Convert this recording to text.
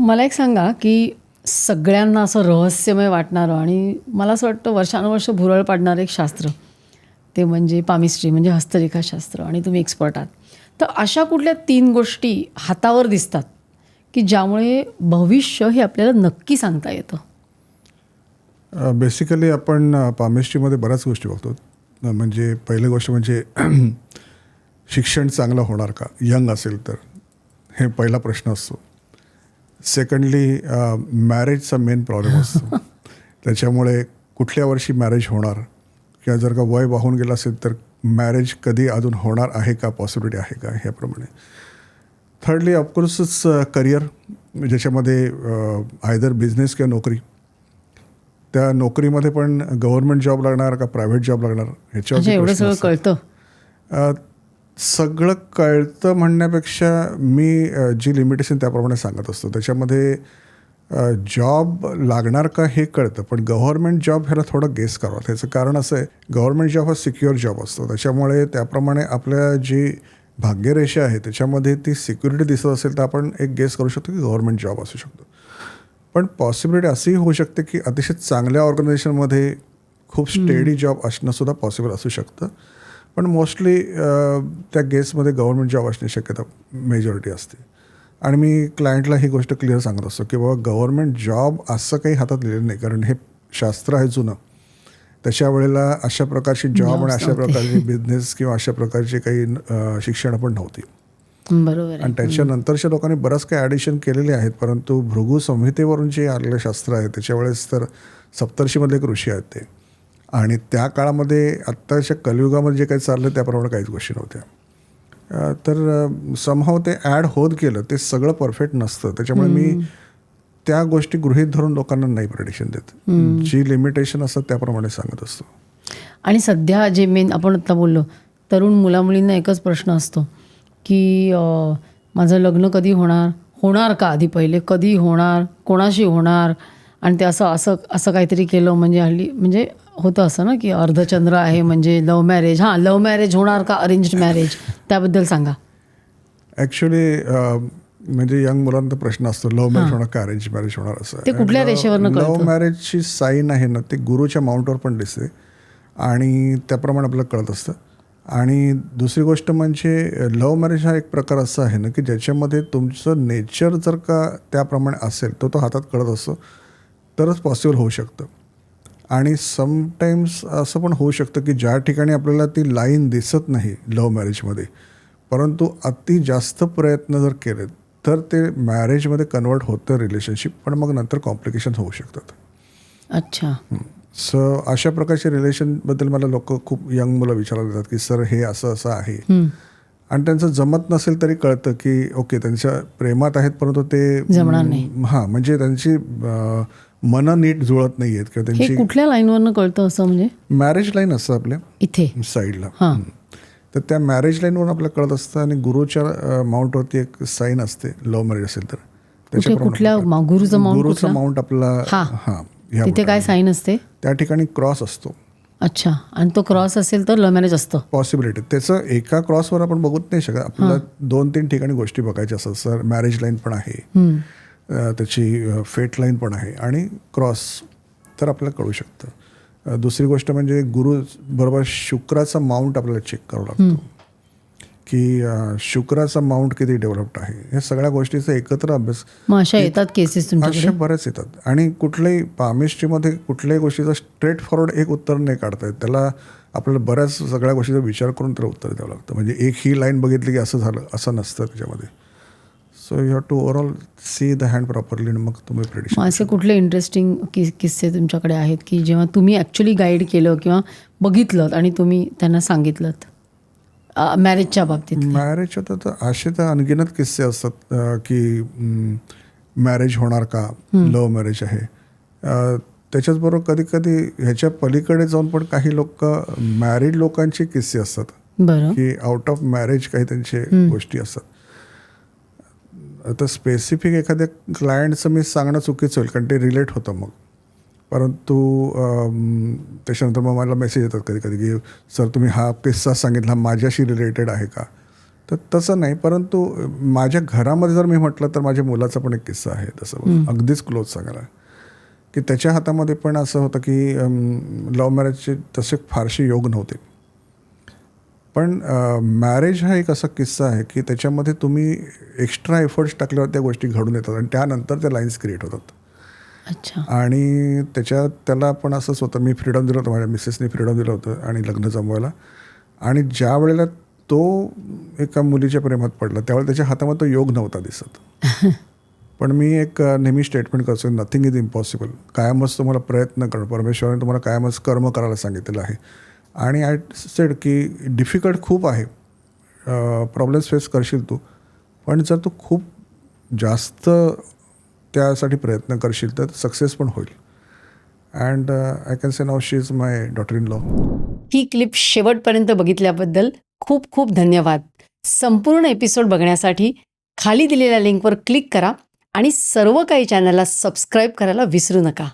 मला एक सांगा की सगळ्यांना असं रहस्यमय वाटणारं आणि मला असं वाटतं वर्षानुवर्ष भुरळ पाडणारं एक शास्त्र, ते म्हणजे पामिस्ट्री, म्हणजे हस्तरेखाशास्त्र, आणि तुम्ही एक्सपर्ट आहात. तर अशा कुठल्या 3 गोष्टी हातावर दिसतात की ज्यामुळे भविष्य हे आपल्याला नक्की सांगता येतं? बेसिकली आपण पामिस्ट्रीमध्ये बऱ्याच गोष्टी बघतो. म्हणजे पहिली गोष्ट म्हणजे शिक्षण चांगलं होणार का, यंग असेल तर, हे पहिला प्रश्न असतो. सेकंडली मॅरेजचा मेन प्रॉब्लेम असतो. त्याच्यामुळे कुठल्या वर्षी मॅरेज होणार, किंवा जर का वय वाहून गेलं असेल तर मॅरेज कधी अजून होणार आहे का, पॉसिबिलिटी आहे का, ह्याप्रमाणे. थर्डली ऑफकोर्सच करिअर, ज्याच्यामध्ये आयदर बिझनेस किंवा नोकरी. त्या नोकरीमध्ये पण गव्हर्नमेंट जॉब लागणार का प्रायव्हेट जॉब लागणार, ह्याच्यावर एवढं सगळं कळतं. सगळं कळतं म्हणण्यापेक्षा मी जी लिमिटेशन त्याप्रमाणे सांगत असतो. त्याच्यामध्ये जॉब लागणार का हे कळतं, पण गव्हर्नमेंट जॉब ह्याला थोडं गेस करावं. त्याचं कारण असं आहे, गव्हर्नमेंट जॉब हा सिक्युअर जॉब असतो. त्याच्यामुळे त्याप्रमाणे आपल्या जी भाग्यरेषा आहे त्याच्यामध्ये ती सिक्युरिटी दिसत असेल तर आपण एक गेस करू शकतो की गव्हर्नमेंट जॉब असू शकतो. पण पॉसिबिलिटी अशीही होऊ शकते की अतिशय चांगल्या ऑर्गनायझेशनमध्ये खूप स्टेडी जॉब असणंसुद्धा पॉसिबल असू शकतं. पण मोस्टली त्या गेसमध्ये गव्हर्नमेंट जॉब असण्याची शक्यता मेजॉरिटी असते. आणि मी क्लायंटला ही गोष्ट क्लिअर सांगत असतो की बाबा गव्हर्नमेंट जॉब असं काही हातात लिहिलं नाही, कारण हे शास्त्र आहे जुनं. त्याच्या वेळेला अशा प्रकारची जॉब आणि अशा प्रकारचे बिझनेस किंवा अशा प्रकारचे काही शिक्षण पण नव्हती. बरोबर. आणि त्याच्यानंतरच्या लोकांनी बरंच काही ॲडिशन केलेले आहेत, परंतु भृगू संहितेवरून जे आलेलं शास्त्र आहे त्याच्यावेळेस तर सप्तर्षीमधले एक ऋषी आहेत ते. आणि त्या काळामध्ये आत्ताच्या कलियुगामध्ये जे काही चाललं त्याप्रमाणे काहीच गोष्टी नव्हत्या. तर समहाव ते ॲड होत गेलं, ते सगळं परफेक्ट नसतं. त्याच्यामुळे मी त्या गोष्टी गृहीत धरून लोकांना नाही प्रेडिक्शन देत. जी लिमिटेशन असतात त्याप्रमाणे सांगत असतो. आणि सध्या जे मेन आपण आत्ता बोललो, तरुण मुलामुलींना एकच प्रश्न असतो की माझं लग्न कधी होणार, होणार का, आधी पहिले कधी होणार, कोणाशी होणार. आणि ते असं असं असं काहीतरी केलं म्हणजे हल्ली म्हणजे होतं असं ना की अर्धचंद्र आहे म्हणजे लव्ह मॅरेज. हां, लव्ह मॅरेज होणार का अरेंज्ड मॅरेज, त्याबद्दल सांगा. ॲक्च्युली म्हणजे यंग मुलांचा प्रश्न असतो, लव्ह मॅरेज होणार का अरेंज मॅरेज होणार, असं. ते कुठल्या रेषेवरनं कळतं? लव्ह मॅरेजची साईन आहे ना, ते गुरुच्या माउंटवर पण दिसते आणि त्याप्रमाणे आपल्याला कळत असतं. आणि दुसरी गोष्ट म्हणजे लव्ह मॅरेज हा एक प्रकार असा आहे ना की ज्याच्यामध्ये तुमचं नेचर जर का त्याप्रमाणे असेल तर तो हातात कळत असतो, तरच पॉसिबल होऊ शकतं. आणि समटाईम्स असं पण होऊ शकतं की ज्या ठिकाणी आपल्याला ती लाईन दिसत नाही लव्ह मॅरेजमध्ये, परंतु अति जास्त प्रयत्न जर केले तर ते मॅरेजमध्ये कन्वर्ट होतं रिलेशनशिप, पण मग नंतर कॉम्प्लिकेशन होऊ शकतात. अच्छा. सो अशा प्रकारच्या रिलेशनबद्दल मला लोक खूप यंग मुलं विचारायला देतात की सर हे असं असं आहे. आणि त्यांचं जमत नसेल तरी कळतं की ओके त्यांच्या प्रेमात आहेत, परंतु ते जमणार नाही. हां, म्हणजे त्यांची मनं नीट जुळत नाही आहेत किंवा हे त्यांची. कुठल्या लाईनवरनं कळतं असं, म्हणजे मॅरेज लाईन असतं आपल्या इथे साईडला. तर त्या मॅरेज लाईनवरून आपल्याला कळत असतं. आणि गुरुच्या माउंटवरती एक साईन असते लव्ह मॅरेज असेल तर. कुठल्या गुरुचं माउंट आपला. हां, तिथे काय साईन असते? त्या ठिकाणी क्रॉस असतो. अच्छा. आणि तो क्रॉस असेल तर लव्ह मॅरेज असतं. पॉसिबिलिटी त्याचं एका क्रॉसवर आपण बघूच नाही शकत. आपल्याला 2-3 ठिकाणी गोष्टी बघायच्या असतात. सर मॅरेज लाईन पण आहे, त्याची फेट लाईन पण आहे, आणि क्रॉस तर आपल्याला कळू शकतं. दुसरी गोष्ट म्हणजे गुरु बरोबर शुक्राचा माउंट आपल्याला चेक करावा लागतो की शुक्राचा माउंट किती डेव्हलप्ड आहे. या सगळ्या गोष्टीचा एकत्र अभ्यास. मग अशा येतात केसेस तुमच्याकडे? अशा बऱ्याच येतात. आणि कुठल्याही पामिस्ट्रीमध्ये कुठल्याही गोष्टीचं स्ट्रेट फॉरवर्ड एक उत्तर नाही काढता येत. त्याला आपल्याला बऱ्याच सगळ्या गोष्टीचा विचार करून त्याला उत्तर द्यावं लागतं. म्हणजे एक ही लाईन बघितली की असं झालं असं नसतं त्याच्यामध्ये. So you have to overall see the hand properly, आणि मग तुम्ही प्रेडिक्शन. असे कुठले इंटरेस्टिंग किस्से तुमच्याकडे आहेत की जेव्हा तुम्ही ॲक्च्युली गाईड केलं किंवा बघितलं आणि तुम्ही त्यांना सांगितलं मॅरेजच्या बाबतीत? मॅरेज होतं तर असे तर अनगिनत किस्से असतात की मॅरेज होणार का, लव्ह मॅरेज आहे. त्याच्याचबरोबर कधी कधी ह्याच्या पलीकडे जाऊन पण काही लोक मॅरिड लोकांचे किस्से असतात. बरं. की आउट ऑफ मॅरेज काही त्यांचे गोष्टी असतात. आता स्पेसिफिक एखाद्या क्लायंटचं मी सांगणं चुकीचं होईल, कारण ते रिलेट होतं मग. परंतु त्याच्यानंतर मग मला मेसेज येतात कधी कधी की सर तुम्ही हा किस्सा सांगितला माझ्याशी रिलेटेड आहे का. तर तसं नाही, परंतु माझ्या घरामध्ये जर मी म्हटलं तर माझ्या मुलाचा पण एक किस्सा आहे तसं अगदीच क्लोज सांगायला, की त्याच्या हातामध्ये पण असं होतं की लव्ह मॅरेजचे तसे फारसे योग नव्हते. पण मॅरेज हा एक असा किस्सा आहे की त्याच्यामध्ये तुम्ही एक्स्ट्रा एफर्ट्स टाकल्यावर त्या गोष्टी घडून येतात आणि त्यानंतर त्या लाईन्स क्रिएट होतात. अच्छा. आणि त्याला पण असंच होतं. मी फ्रीडम दिलं होतं, माझ्या मिसेसनी फ्रीडम दिलं होतं आणि लग्न जमवायला. आणि ज्या वेळेला तो एका मुलीच्या प्रेमात पडला त्यावेळेला त्याच्या हातामध्ये तो योग नव्हता दिसत. पण मी एक नेहमी स्टेटमेंट करतो, नथिंग इज इम्पॉसिबल. कायमच तुम्हाला प्रयत्न करणं, परमेश्वराने तुम्हाला कायमच कर्म करायला सांगितलेलं आहे. आणि आय सेड की डिफिकल्ट खूप आहे, प्रॉब्लेम्स फेस करशील तू, पण जर तू खूप जास्त त्यासाठी प्रयत्न करशील तर सक्सेस पण होईल. And I can say now she is my daughter in law. He clip शेवटपर्यंत बघितल्याबद्दल खूप खूप धन्यवाद. संपूर्ण एपिसोड बघण्यासाठी खाली दिलेल्या लिंकवर क्लिक करा आणि सर्व काही चॅनलला सबस्क्राईब करायला विसरू नका.